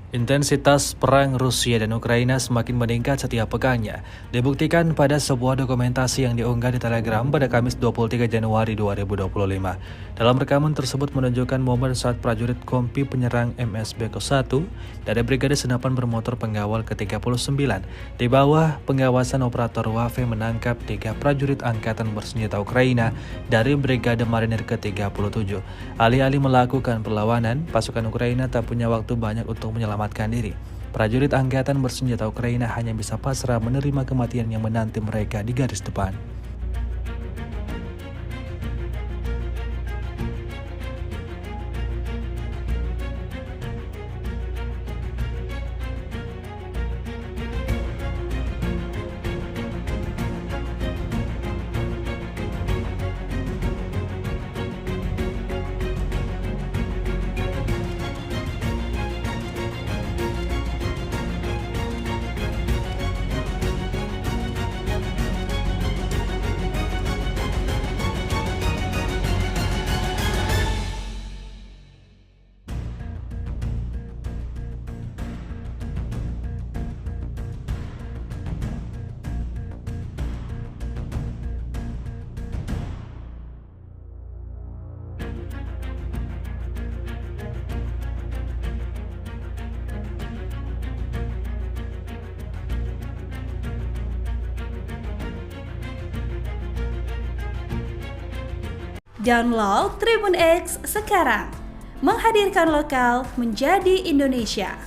Intensitas perang Rusia dan Ukraina semakin meningkat setiap pekannya, dibuktikan pada sebuah dokumentasi yang diunggah di Telegram pada Kamis 23 Januari 2025. Dalam rekaman tersebut menunjukkan momen saat prajurit Kompi penyerang MSB Ko-1 dari Brigade Senapan Bermotor Pengawal ke-39 di bawah pengawasan operator WAFE menangkap 3 prajurit angkatan bersenjata Ukraina dari Brigade Marinir ke-37. Alih-alih melakukan perlawanan, pasukan Ukraina tak punya waktu banyak untuk menyelamatkan diri. Prajurit angkatan bersenjata Ukraina hanya bisa pasrah menerima kematian yang menanti mereka di garis depan. Download Tribun X sekarang, menghadirkan lokal menjadi Indonesia.